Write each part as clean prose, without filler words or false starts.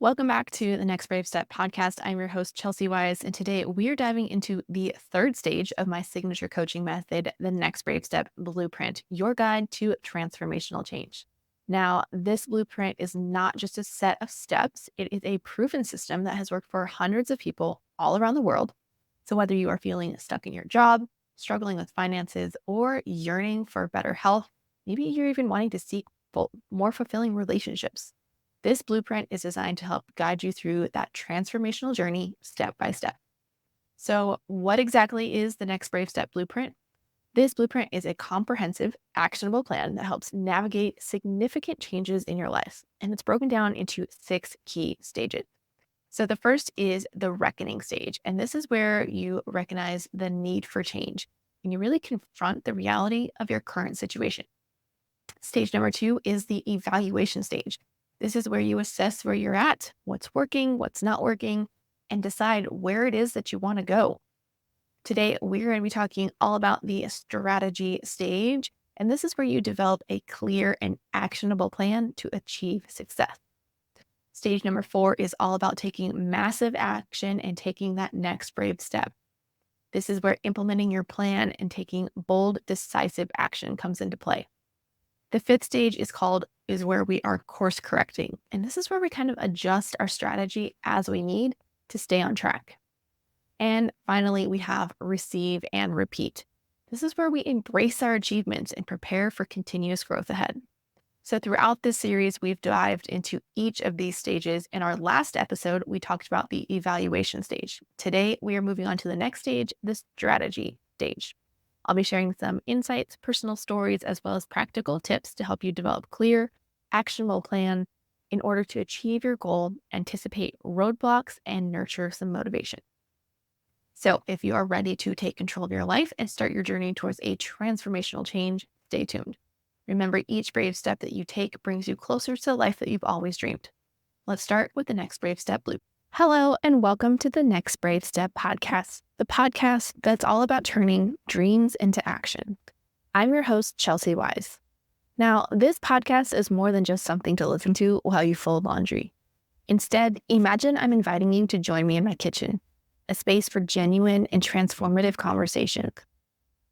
Welcome back to the Next Brave Step podcast. I'm your host, Chelsea Wise, and today we're diving into the third stage of my signature coaching method, the Next Brave Step Blueprint, your guide to transformational change. Now, this blueprint is not just a set of steps, it is a proven system that has worked for hundreds of people all around the world. So, whether you are feeling stuck in your job, struggling with finances, or yearning for better health, maybe you're even wanting to seek more fulfilling relationships. This blueprint is designed to help guide you through that transformational journey step by step. So, what exactly is the Next Brave Step blueprint? This blueprint is a comprehensive, actionable plan that helps navigate significant changes in your life. And it's broken down into 6 key stages. So, the first is the reckoning stage. And this is where you recognize the need for change and you really confront the reality of your current situation. Stage number 2 is the evaluation stage. This is where you assess where you're at, what's working, what's not working, and decide where it is that you want to go. Today, we're going to be talking all about the strategy stage, and this is where you develop a clear and actionable plan to achieve success. Stage number 4 is all about taking massive action and taking that next brave step. This is where implementing your plan and taking bold, decisive action comes into play. The fifth stage is where we are course correcting. And this is where we kind of adjust our strategy as we need to stay on track. And finally, we have receive and repeat. This is where we embrace our achievements and prepare for continuous growth ahead. So throughout this series, we've dived into each of these stages. In our last episode, we talked about the evaluation stage. Today, we are moving on to the next stage, the strategy stage. I'll be sharing some insights, personal stories, as well as practical tips to help you develop clear, actionable plan in order to achieve your goal, anticipate roadblocks, and nurture some motivation. So if you are ready to take control of your life and start your journey towards a transformational change, stay tuned. Remember, each brave step that you take brings you closer to the life that you've always dreamed. Let's start with the Next Brave Step loop. Hello, and welcome to the Next Brave Step podcast, the podcast that's all about turning dreams into action. I'm your host, Chelsea Wise. Now, this podcast is more than just something to listen to while you fold laundry. Instead, imagine I'm inviting you to join me in my kitchen, a space for genuine and transformative conversation.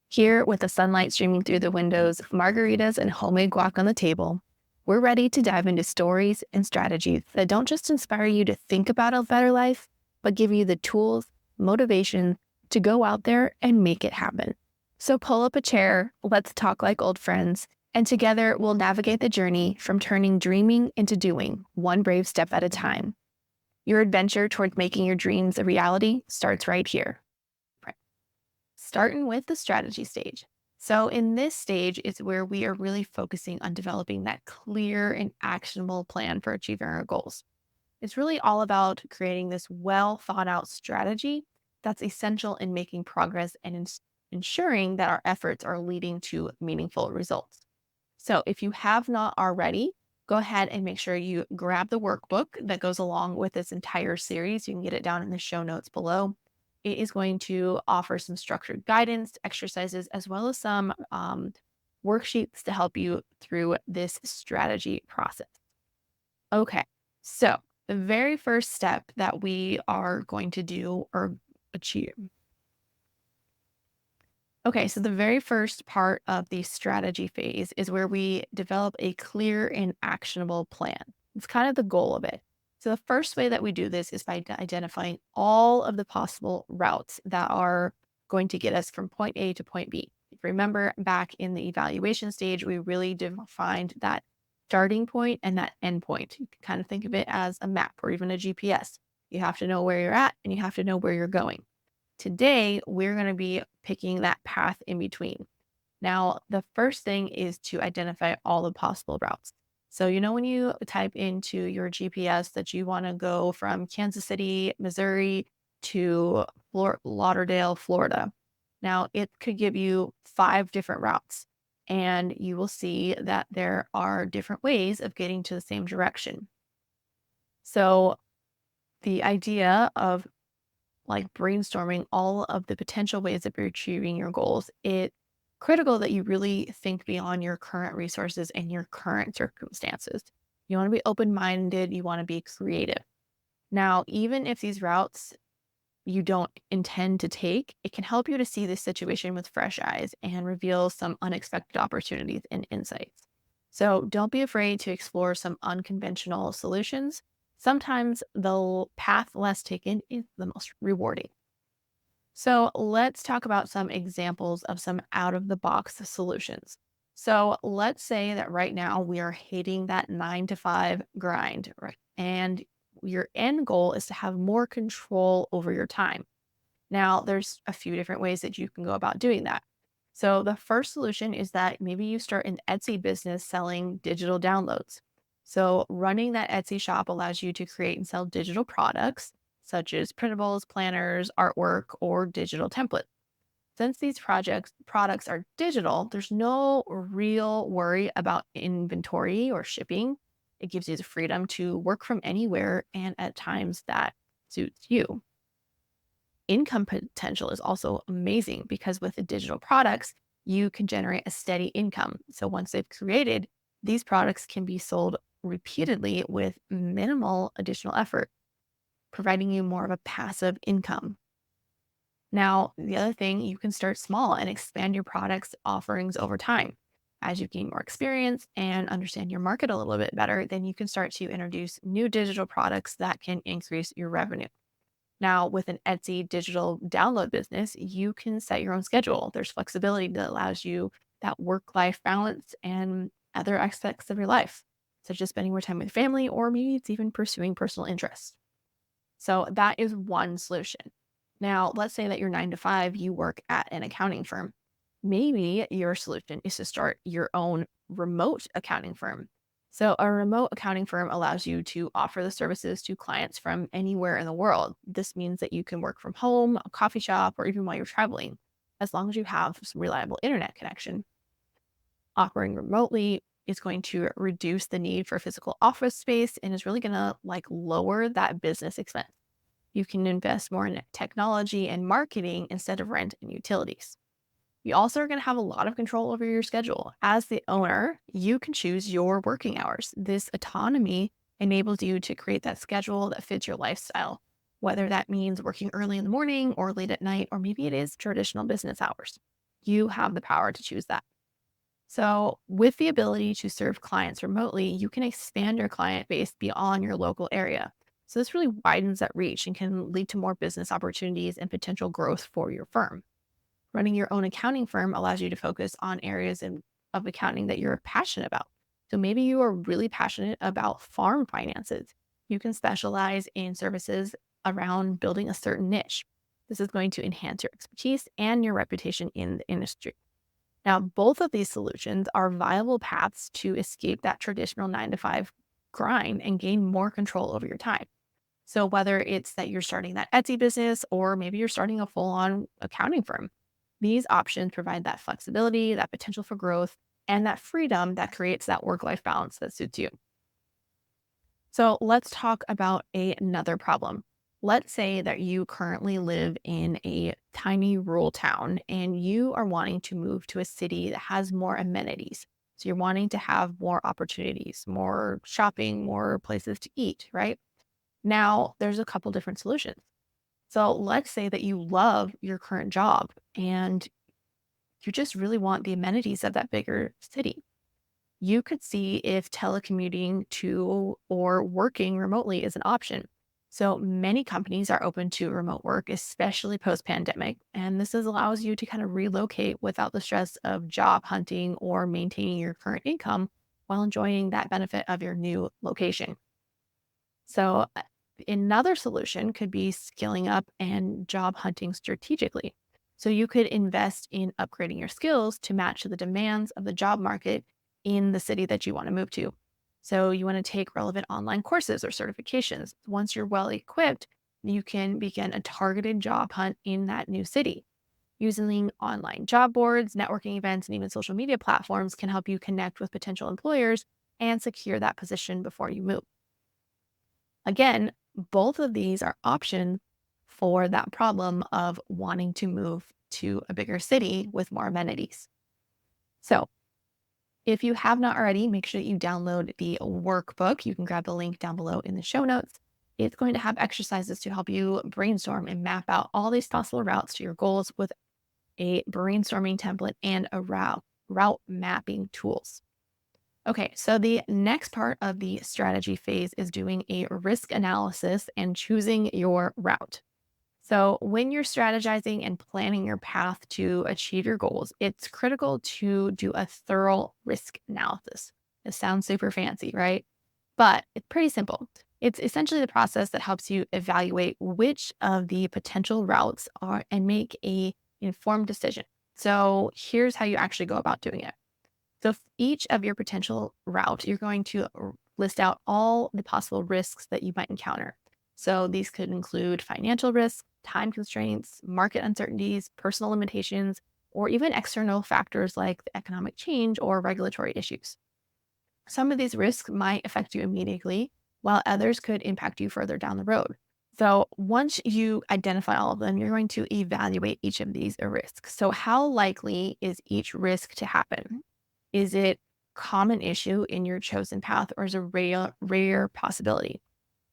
Here, with the sunlight streaming through the windows, margaritas and homemade guac on the table, we're ready to dive into stories and strategies that don't just inspire you to think about a better life, but give you the tools, motivation to go out there and make it happen. So pull up a chair, let's talk like old friends, and together we'll navigate the journey from turning dreaming into doing, one brave step at a time. Your adventure towards making your dreams a reality starts right here. Starting with the strategy stage. So in this stage is where we are really focusing on developing that clear and actionable plan for achieving our goals. It's really all about creating this well thought out strategy that's essential in making progress and ensuring that our efforts are leading to meaningful results. So if you have not already, go ahead and make sure you grab the workbook that goes along with this entire series. You can get it down in the show notes below. It is going to offer some structured guidance, exercises, as well as some worksheets to help you through this strategy process. Okay, so the very first step that we are going to do or achieve. Okay, so the very first part of the strategy phase is where we develop a clear and actionable plan. It's kind of the goal of it. So the first way that we do this is by identifying all of the possible routes that are going to get us from point A to point B. If you remember back in the evaluation stage, we really defined that starting point and that end point. You can kind of think of it as a map or even a GPS. You have to know where you're at and you have to know where you're going. Today, we're going to be picking that path in between. Now, the first thing is to identify all the possible routes. So, when you type into your GPS that you want to go from Kansas City, Missouri to Lauderdale, Florida. Now, it could give you 5 different routes, and you will see that there are different ways of getting to the same direction. So, the idea of brainstorming all of the potential ways that you're achieving your goals, it's critical that you really think beyond your current resources and your current circumstances. You want to be open-minded, you want to be creative. Now, even if these routes you don't intend to take, it can help you to see this situation with fresh eyes and reveal some unexpected opportunities and insights. So don't be afraid to explore some unconventional solutions. Sometimes the path less taken is the most rewarding. So let's talk about some examples of some out of the box solutions. So let's say that right now we are hitting that 9 to 5 grind, right? And your end goal is to have more control over your time. Now, there's a few different ways that you can go about doing that. So, the first solution is that maybe you start an Etsy business selling digital downloads. So, running that Etsy shop allows you to create and sell digital products such as printables, planners, artwork, or digital templates. Since these products are digital, there's no real worry about inventory or shipping. It gives you the freedom to work from anywhere and at times that suits you. Income potential is also amazing because with the digital products, you can generate a steady income. So once they've created, these products can be sold repeatedly with minimal additional effort, providing you more of a passive income. Now, the other thing, you can start small and expand your products offerings over time. As you gain more experience and understand your market a little bit better, then you can start to introduce new digital products that can increase your revenue. Now, with an Etsy digital download business, you can set your own schedule. There's flexibility that allows you that work life balance and other aspects of your life, such as spending more time with family, or maybe it's even pursuing personal interests. So, that is one solution. Now, let's say that you're 9 to 5, you work at an accounting firm. Maybe your solution is to start your own remote accounting firm. So, a remote accounting firm allows you to offer the services to clients from anywhere in the world. This means that you can work from home, a coffee shop, or even while you're traveling, as long as you have some reliable internet connection. Operating remotely is going to reduce the need for physical office space and is really going to lower that business expense. You can invest more in technology and marketing instead of rent and utilities. You also are going to have a lot of control over your schedule. As the owner, you can choose your working hours. This autonomy enables you to create that schedule that fits your lifestyle, whether that means working early in the morning or late at night, or maybe it is traditional business hours. You have the power to choose that. So, with the ability to serve clients remotely, you can expand your client base beyond your local area. So, this really widens that reach and can lead to more business opportunities and potential growth for your firm. Running your own accounting firm allows you to focus on of accounting that you're passionate about. So maybe you are really passionate about farm finances. You can specialize in services around building a certain niche. This is going to enhance your expertise and your reputation in the industry. Now, both of these solutions are viable paths to escape that traditional 9 to 5 grind and gain more control over your time. So, whether it's that you're starting that Etsy business or maybe you're starting a full on accounting firm, these options provide that flexibility, that potential for growth, and that freedom that creates that work life balance that suits you. So, let's talk about another problem. Let's say that you currently live in a tiny rural town and you are wanting to move to a city that has more amenities. So, you're wanting to have more opportunities, more shopping, more places to eat, right? Now, there's a couple different solutions. So let's say that you love your current job and you just really want the amenities of that bigger city. You could see if telecommuting to or working remotely is an option. So many companies are open to remote work, especially post pandemic. And allows you to kind of relocate without the stress of job hunting or maintaining your current income while enjoying that benefit of your new location. So, another solution could be skilling up and job hunting strategically. So, you could invest in upgrading your skills to match the demands of the job market in the city that you want to move to. So, you want to take relevant online courses or certifications. Once you're well equipped, you can begin a targeted job hunt in that new city. Using online job boards, networking events, and even social media platforms can help you connect with potential employers and secure that position before you move. Again, both of these are options for that problem of wanting to move to a bigger city with more amenities. So, if you have not already, make sure that you download the workbook. You can grab the link down below in the show notes. It's going to have exercises to help you brainstorm and map out all these possible routes to your goals with a brainstorming template and a route mapping tools. Okay, so the next part of the strategy phase is doing a risk analysis and choosing your route. So, when you're strategizing and planning your path to achieve your goals, it's critical to do a thorough risk analysis. It sounds super fancy, right? But it's pretty simple. It's essentially the process that helps you evaluate which of the potential routes are and make a informed decision. So, here's how you actually go about doing it. So, each of your potential route, you're going to list out all the possible risks that you might encounter. So, these could include financial risks, time constraints, market uncertainties, personal limitations, or even external factors like the economic change or regulatory issues. Some of these risks might affect you immediately, while others could impact you further down the road. So, once you identify all of them, you're going to evaluate each of these risks. So, how likely is each risk to happen? Is it common issue in your chosen path or is a rare possibility?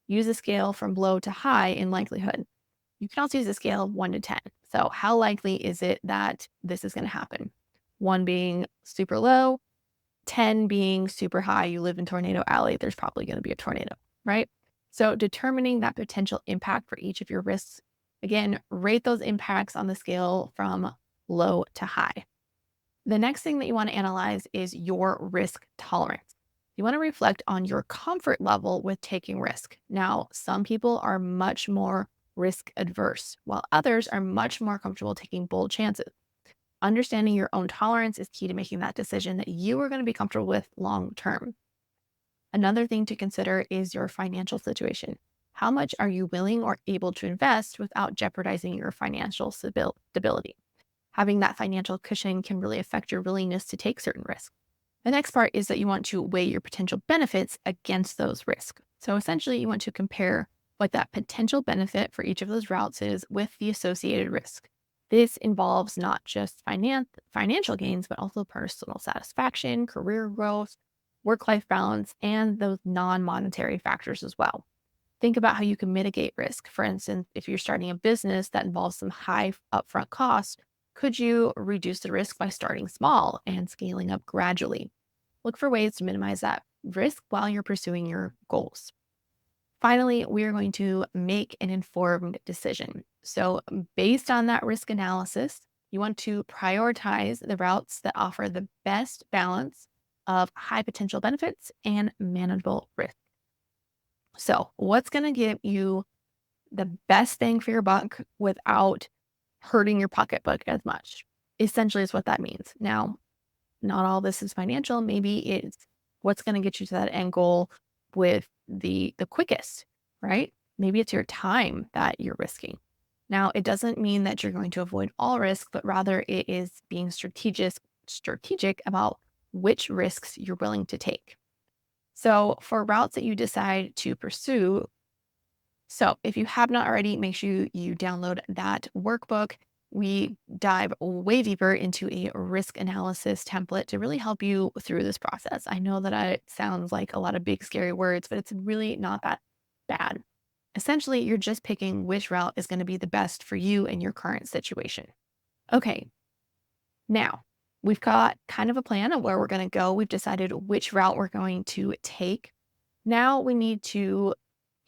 Use a scale from low to high in likelihood. You can also use a scale of 1 to 10. So, how likely is it that this is going to happen? 1 being super low, 10 being super high. You live in Tornado Alley, there's probably going to be a tornado, right? So, determining that potential impact for each of your risks, again, rate those impacts on the scale from low to high. The next thing that you want to analyze is your risk tolerance. You want to reflect on your comfort level with taking risk. Now, some people are much more risk adverse, while others are much more comfortable taking bold chances. Understanding your own tolerance is key to making that decision that you are going to be comfortable with long term. Another thing to consider is your financial situation. How much are you willing or able to invest without jeopardizing your financial stability? Having that financial cushion can really affect your willingness to take certain risks. The next part is that you want to weigh your potential benefits against those risks. So essentially, you want to compare what that potential benefit for each of those routes is with the associated risk. This involves not just financial gains, but also personal satisfaction, career growth, work life balance, and those non monetary factors as well. Think about how you can mitigate risk. For instance, if you're starting a business that involves some high upfront costs, could you reduce the risk by starting small and scaling up gradually? Look for ways to minimize that risk while you're pursuing your goals. Finally, we are going to make an informed decision. So, based on that risk analysis, you want to prioritize the routes that offer the best balance of high potential benefits and manageable risk. So, what's going to give you the best bang for your buck without hurting your pocketbook as much? Essentially, is what that means. Now, not all this is financial. Maybe it's what's going to get you to that end goal with the quickest, right? Maybe it's your time that you're risking. Now, it doesn't mean that you're going to avoid all risk, but rather it is being strategic about which risks you're willing to take. So, for routes that you decide to pursue, so if you have not already, make sure you download that workbook. We dive way deeper into a risk analysis template to really help you through this process. I know that it sounds like a lot of big, scary words, but it's really not that bad. Essentially, you're just picking which route is going to be the best for you in your current situation. Okay, now we've got kind of a plan of where we're going to go. We've decided which route we're going to take. Now we need to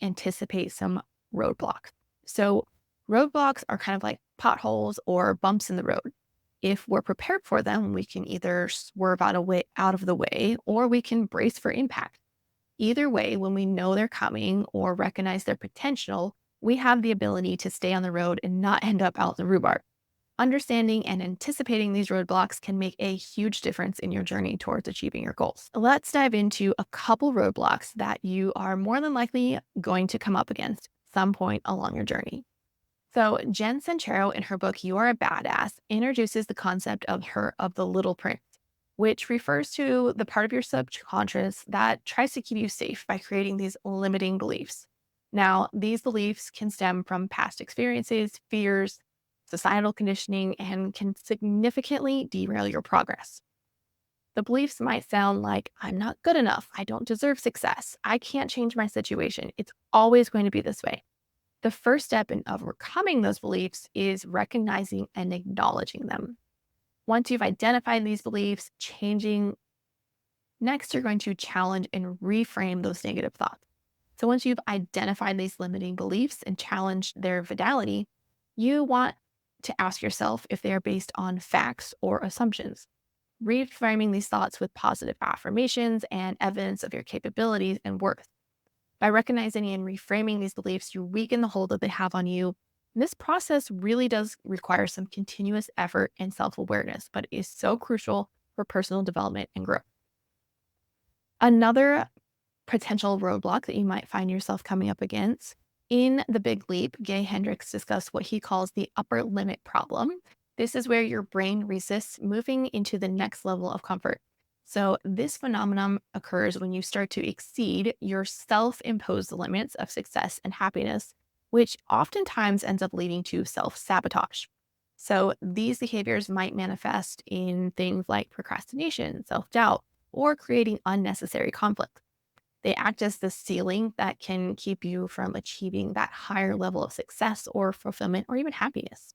anticipate some roadblocks. So, roadblocks are kind of like potholes or bumps in the road. If we're prepared for them, we can either swerve out of the way or we can brace for impact. Either way, when we know they're coming or recognize their potential, we have the ability to stay on the road and not end up out in the rhubarb. Understanding and anticipating these roadblocks can make a huge difference in your journey towards achieving your goals. Let's dive into a couple roadblocks that you are more than likely going to come up against some point along your journey. So, Jen Sincero, in her book You Are a Badass, introduces the concept of the little print, which refers to the part of your subconscious that tries to keep you safe by creating these limiting beliefs. Now, these beliefs can stem from past experiences, fears, societal conditioning, and can significantly derail your progress. The beliefs might sound like, I'm not good enough. I don't deserve success. I can't change my situation. It's always going to be this way. The first step in overcoming those beliefs is recognizing and acknowledging them. Once you've identified these beliefs, changing next, you're going to challenge and reframe those negative thoughts. So once you've identified these limiting beliefs and challenged their validity, you want to ask yourself if they are based on facts or assumptions. Reframing these thoughts with positive affirmations and evidence of your capabilities and worth. By recognizing and reframing these beliefs, you weaken the hold that they have on you. And this process really does require some continuous effort and self awareness, but it is so crucial for personal development and growth. Another potential roadblock that you might find yourself coming up against. In The Big Leap, Gay Hendricks discussed what he calls the upper limit problem. This is where your brain resists moving into the next level of comfort. So, this phenomenon occurs when you start to exceed your self imposed limits of success and happiness, which oftentimes ends up leading to self sabotage. So, these behaviors might manifest in things like procrastination, self doubt, or creating unnecessary conflict. They act as the ceiling that can keep you from achieving that higher level of success or fulfillment or even happiness.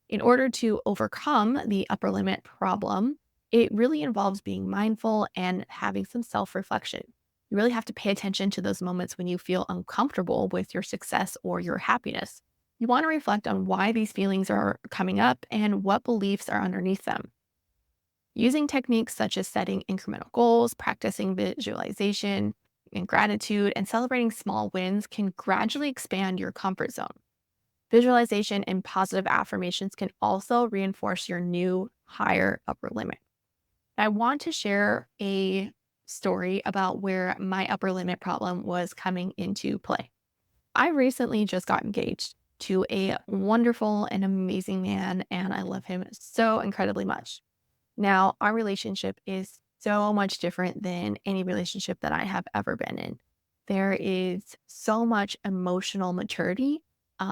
In order to overcome the upper limit problem, it really involves being mindful and having some self reflection. You really have to pay attention to those moments when you feel uncomfortable with your success or your happiness. You want to reflect on why these feelings are coming up and what beliefs are underneath them. Using techniques such as setting incremental goals, practicing visualization and gratitude, and celebrating small wins can gradually expand your comfort zone. Visualization and positive affirmations can also reinforce your new higher upper limit. I want to share a story about where my upper limit problem was coming into play. I recently just got engaged to a wonderful and amazing man, and I love him so incredibly much. Now, our relationship is so much different than any relationship that I have ever been in. There is so much emotional maturity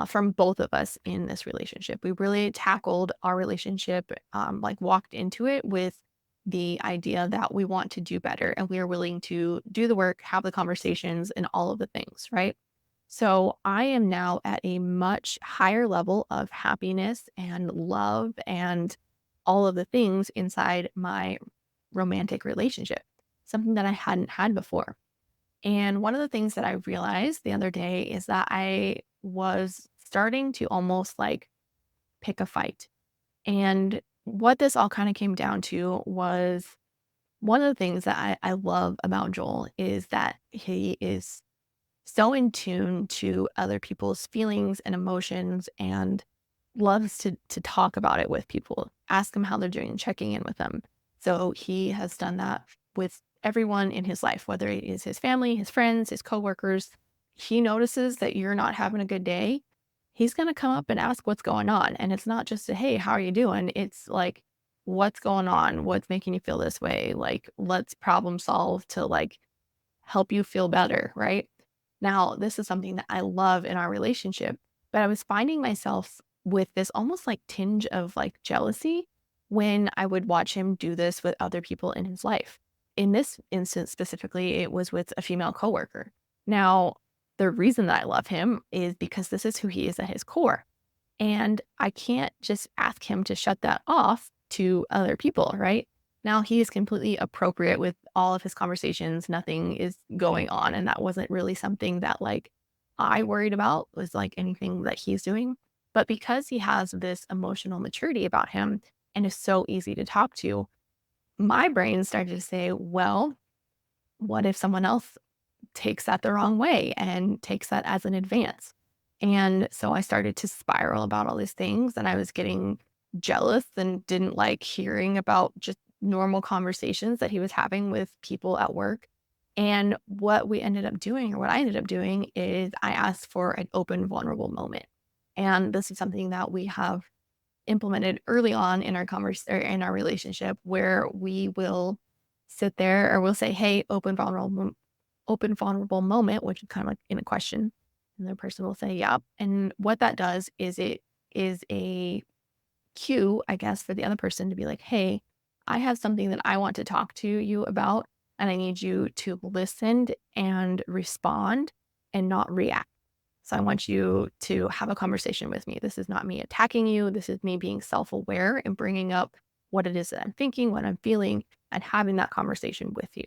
from both of us in this relationship. We really tackled our relationship, like walked into it with the idea that we want to do better and we are willing to do the work, have the conversations, and all of the things, right? So I am now at a much higher level of happiness and love and all of the things inside my romantic relationship, something that I hadn't had before. And one of the things that I realized the other day is that I was starting to almost like pick a fight. And what this all kind of came down to was one of the things that I love about Joel is that he is so in tune to other people's feelings and emotions and loves to talk about it with people, ask them how they're doing, checking in with them. So he has done that with everyone in his life, whether it is his family, his friends, his coworkers. He notices that you're not having a good day. He's going to come up and ask what's going on. And it's not just a, hey, how are you doing? It's like, what's going on? What's making you feel this way? Like, let's problem solve to like help you feel better, right? Now, this is something that I love in our relationship, but I was finding myself with this almost like tinge of like jealousy when I would watch him do this with other people in his life. In this instance specifically, it was with a female coworker. Now, the reason that I love him is because this is who he is at his core. And I can't just ask him to shut that off to other people, right? Now he is completely appropriate with all of his conversations. Nothing is going on. And that wasn't really something that like I worried about was like anything that he's doing. But because he has this emotional maturity about him and is so easy to talk to, my brain started to say, well, what if someone else takes that the wrong way and takes that as an advance? And so I started to spiral about all these things and I was getting jealous and didn't like hearing about just normal conversations that he was having with people at work. And what we ended up doing, or what I ended up doing, is I asked for an open, vulnerable moment. And this is something that we have implemented early on in our in our relationship, where we will sit there or we'll say, "Hey, open, vulnerable moment," which is kind of like in a question. And the person will say, "Yep." And what that does is it is a cue, I guess, for the other person to be like, "Hey, I have something that I want to talk to you about, and I need you to listen and respond and not react. So I want you to have a conversation with me. This is not me attacking you. This is me being self aware and bringing up what it is that I'm thinking, what I'm feeling, and having that conversation with you.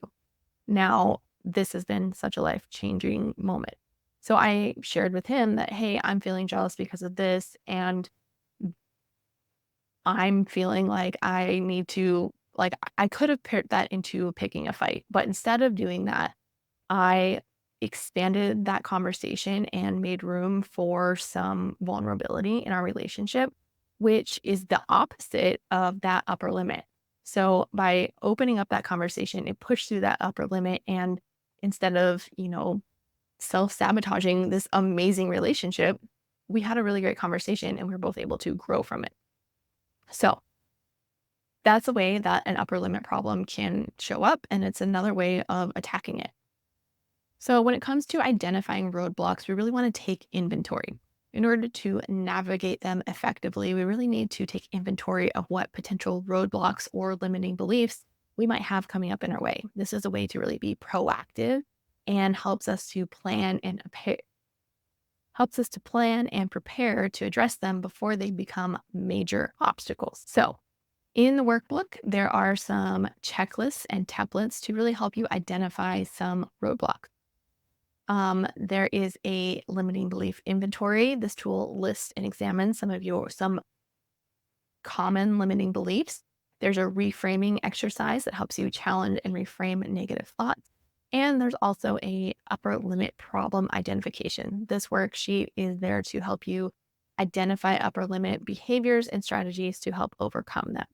Now, this has been such a life changing moment. So I shared with him that, hey, I'm feeling jealous because of this. And I'm feeling like I need to, like, I could have paired that into picking a fight. But instead of doing that, I expanded that conversation and made room for some vulnerability in our relationship, which is the opposite of that upper limit. So by opening up that conversation, it pushed through that upper limit. And instead of, self sabotaging this amazing relationship, we had a really great conversation and we were both able to grow from it. So that's a way that an upper limit problem can show up. And it's another way of attacking it. So, when it comes to identifying roadblocks, we really want to take inventory. In order to navigate them effectively, we really need to take inventory of what potential roadblocks or limiting beliefs we might have coming up in our way. This is a way to really be proactive and helps us to plan and prepare to address them before they become major obstacles. So, in the workbook, there are some checklists and templates to really help you identify some roadblocks. There is a limiting belief inventory. This tool lists and examines some common limiting beliefs. There's a reframing exercise that helps you challenge and reframe negative thoughts. And there's also a upper limit problem identification. This worksheet is there to help you identify upper limit behaviors and strategies to help overcome them.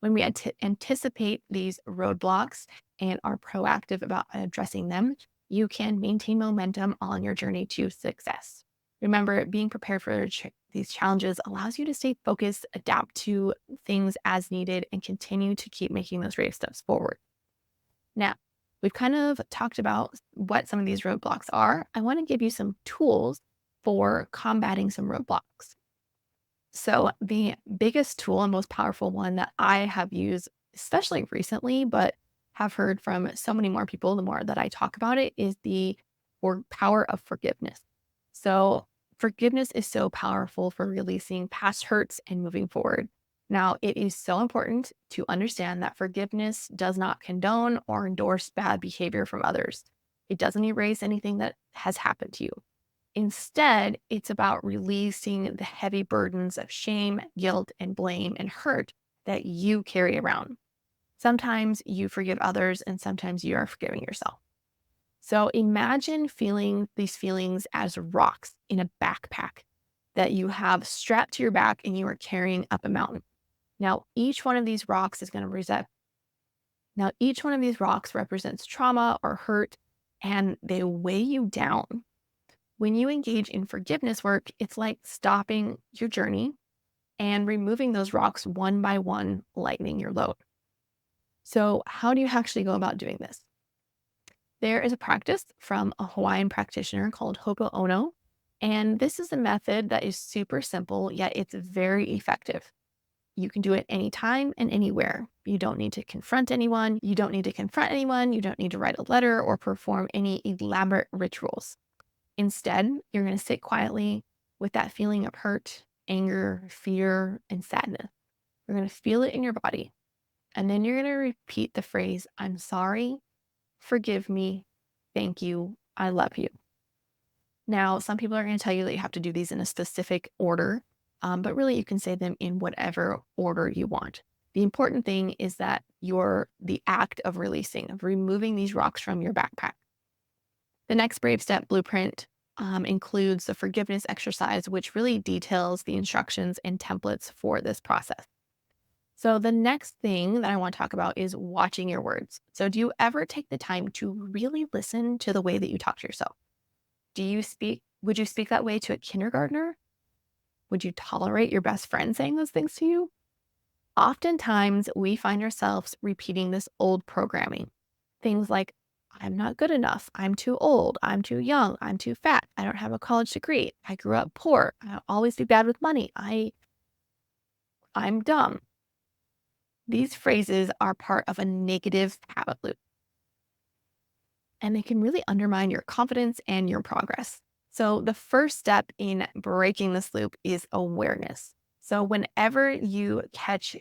When we anticipate these roadblocks and are proactive about addressing them, you can maintain momentum on your journey to success. Remember, being prepared for these challenges allows you to stay focused, adapt to things as needed, and continue to keep making those brave steps forward. Now, we've kind of talked about what some of these roadblocks are. I want to give you some tools for combating some roadblocks. So, the biggest tool and most powerful one that I have used, especially recently, but have heard from so many more people the more that I talk about it, is the power of forgiveness. So, forgiveness is so powerful for releasing past hurts and moving forward. Now, it is so important to understand that forgiveness does not condone or endorse bad behavior from others. It doesn't erase anything that has happened to you. Instead, it's about releasing the heavy burdens of shame, guilt, and blame and hurt that you carry around. Sometimes you forgive others, and sometimes you are forgiving yourself. So imagine feeling these feelings as rocks in a backpack that you have strapped to your back and you are carrying up a mountain. Now, each one of these rocks is going to represent. Now, each one of these rocks represents trauma or hurt, and they weigh you down. When you engage in forgiveness work, it's like stopping your journey and removing those rocks one by one, lightening your load. So, how do you actually go about doing this? There is a practice from a Hawaiian practitioner called Hopo'ono. And this is a method that is super simple, yet it's very effective. You can do it anytime and anywhere. You don't need to confront anyone. You don't need to confront anyone. You don't need to write a letter or perform any elaborate rituals. Instead, you're going to sit quietly with that feeling of hurt, anger, fear, and sadness. You're going to feel it in your body. And then you're going to repeat the phrase, I'm sorry, forgive me, thank you, I love you. Now, some people are going to tell you that you have to do these in a specific order, but really you can say them in whatever order you want. The important thing is that the act of releasing, of removing these rocks from your backpack. The next Brave Step blueprint includes the forgiveness exercise, which really details the instructions and templates for this process. So, the next thing that I want to talk about is watching your words. So, do you ever take the time to really listen to the way that you talk to yourself? Would you speak that way to a kindergartner? Would you tolerate your best friend saying those things to you? Oftentimes, we find ourselves repeating this old programming. Things like, I'm not good enough. I'm too old. I'm too young. I'm too fat. I don't have a college degree. I grew up poor. I'll always be bad with money. I'm dumb. These phrases are part of a negative habit loop, and they can really undermine your confidence and your progress. So, the first step in breaking this loop is awareness. So, whenever you catch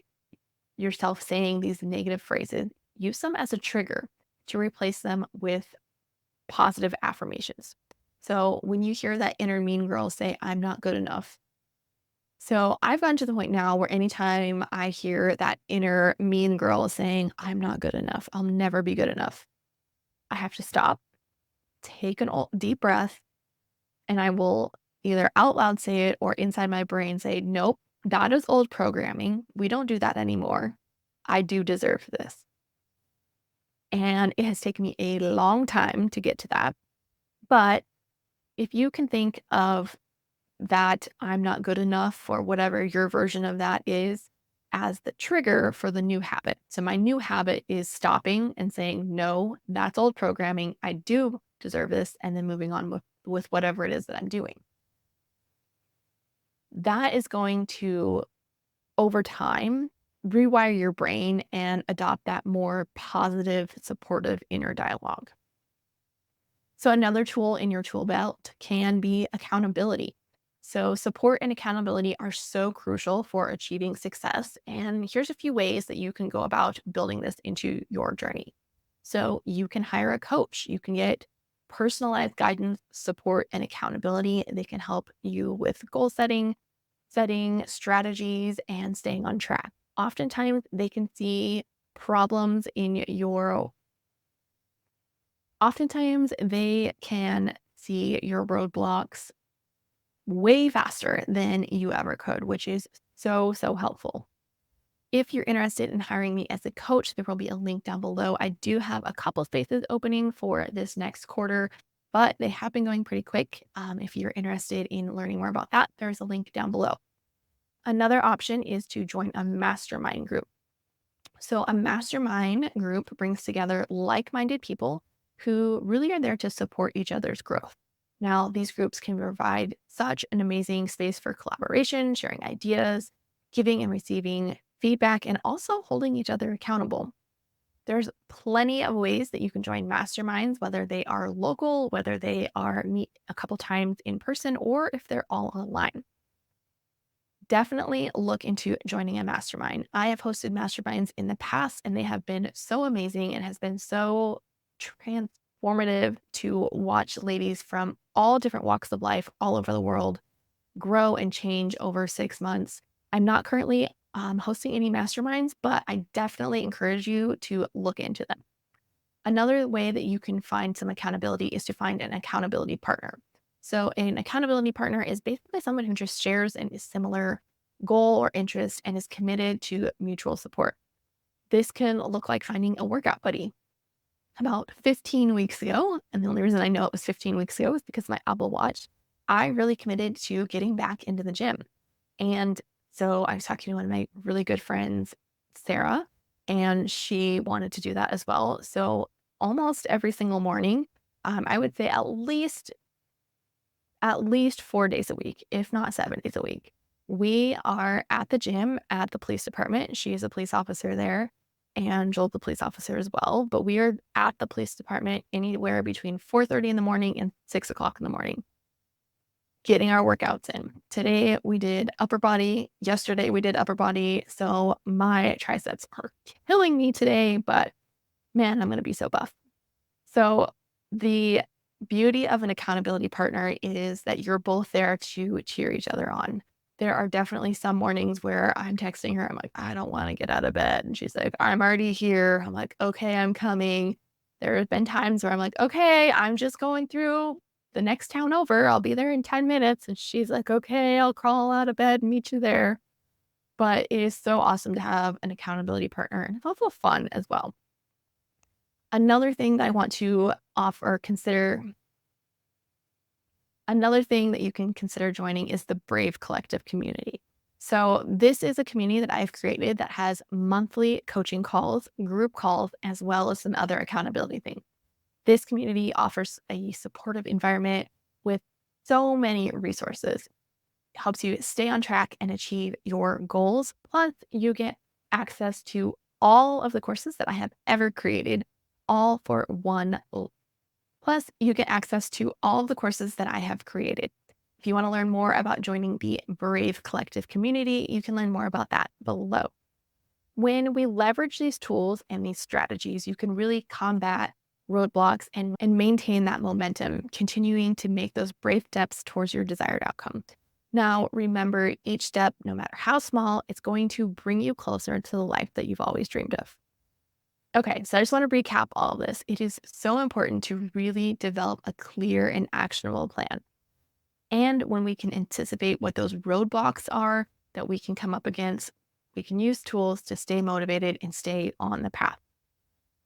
yourself saying these negative phrases, use them as a trigger to replace them with positive affirmations. So, when you hear that inner mean girl say, I'm not good enough. So, I've gotten to the point now where anytime I hear that inner mean girl saying, I'm not good enough, I'll never be good enough, I have to stop, take an deep breath, and I will either out loud say it or inside my brain say, nope, that is old programming. We don't do that anymore. I do deserve this. And it has taken me a long time to get to that. But if you can think of that I'm not good enough for whatever your version of that is as the trigger for the new habit. So my new habit is stopping and saying, no, that's old programming. I do deserve this. And then moving on with whatever it is that I'm doing. That is going to, over time, rewire your brain and adopt that more positive, supportive inner dialogue. So, another tool in your tool belt can be accountability. So, support and accountability are so crucial for achieving success. And here's a few ways that you can go about building this into your journey. So, you can hire a coach, you can get personalized guidance, support, and accountability. They can help you with goal setting strategies, and staying on track. Oftentimes, they can see problems in your Oftentimes, they can see your roadblocks way faster than you ever could, which is so, so helpful. If you're interested in hiring me as a coach, there will be a link down below. I do have a couple spaces opening for this next quarter, but they have been going pretty quick. If you're interested in learning more about that, there's a link down below. Another option is to join a mastermind group. So, a mastermind group brings together like minded people who really are there to support each other's growth. Now, these groups can provide such an amazing space for collaboration, sharing ideas, giving and receiving feedback, and also holding each other accountable. There's plenty of ways that you can join masterminds, whether they are local, whether they are meet a couple times in person, or if they're all online. Definitely look into joining a mastermind. I have hosted masterminds in the past and they have been so amazing and has been so transformative to watch ladies from all different walks of life all over the world grow and change over 6 months. I'm not currently hosting any masterminds, but I definitely encourage you to look into them. Another way that you can find some accountability is to find an accountability partner. So, an accountability partner is basically someone who just shares a similar goal or interest and is committed to mutual support. This can look like finding a workout buddy. About 15 weeks ago, and the only reason I know it was 15 weeks ago is because my Apple Watch, I really committed to getting back into the gym. And so I was talking to one of my really good friends, Sarah, and she wanted to do that as well. So almost every single morning, I would say at least 4 days a week, if not 7 days a week. We are at the gym at the police department. She is a police officer there, and Joel's the police officer as well. But we are at the police department anywhere between 4:30 in the morning and 6 o'clock in the morning, getting our workouts in. Today we did upper body. Yesterday we did upper body. So my triceps are killing me today, but man, I'm going to be so buff. So the beauty of an accountability partner is that you're both there to cheer each other on. There are definitely some mornings where I'm texting her, I'm like, I don't want to get out of bed. And she's like, I'm already here. I'm like, okay, I'm coming. There have been times where I'm like, okay, I'm just going through the next town over. I'll be there in 10 minutes. And she's like, okay, I'll crawl out of bed and meet you there. But it is so awesome to have an accountability partner. And it's also fun as well. Another thing that I want to offer, consider Another thing that you can consider joining is the Brave Collective community. So, this is a community that I've created that has monthly coaching calls, group calls, as well as some other accountability things. This community offers a supportive environment with so many resources, helps you stay on track and achieve your goals. Plus, you get access to all of the courses that I have ever created, all for plus, you get access to all of the courses that I have created. If you want to learn more about joining the Brave Collective community, you can learn more about that below. When we leverage these tools and these strategies, you can really combat roadblocks and maintain that momentum, continuing to make those brave steps towards your desired outcome. Now, remember, each step, no matter how small, it's going to bring you closer to the life that you've always dreamed of. Okay, so I just want to recap all of this. It is so important to really develop a clear and actionable plan. And when we can anticipate what those roadblocks are that we can come up against, we can use tools to stay motivated and stay on the path.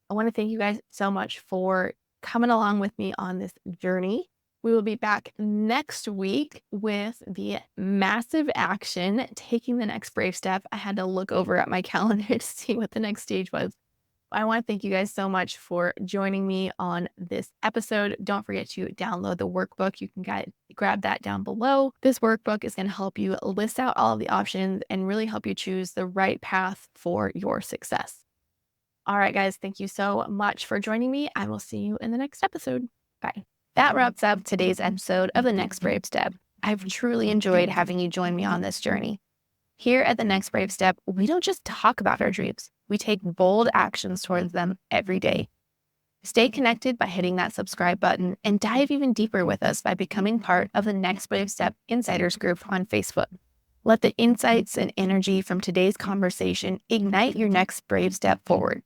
I want to thank you guys so much for coming along with me on this journey. We will be back next week with the massive action, taking the next brave step. I had to look over at my calendar to see what the next stage was. I want to thank you guys so much for joining me on this episode. Don't forget to download the workbook. You can grab that down below. This workbook is going to help you list out all of the options and really help you choose the right path for your success. All right, guys, thank you so much for joining me. I will see you in the next episode. Bye. That wraps up today's episode of The Next Brave Step. I've truly enjoyed having you join me on this journey. Here at The Next Brave Step, we don't just talk about our dreams. We take bold actions towards them every day. Stay connected by hitting that subscribe button and dive even deeper with us by becoming part of the Next Brave Step Insiders group on Facebook. Let the insights and energy from today's conversation ignite your next brave step forward.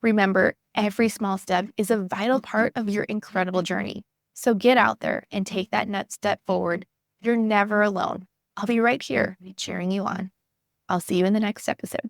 Remember, every small step is a vital part of your incredible journey. So get out there and take that next step forward. You're never alone. I'll be right here cheering you on. I'll see you in the next episode.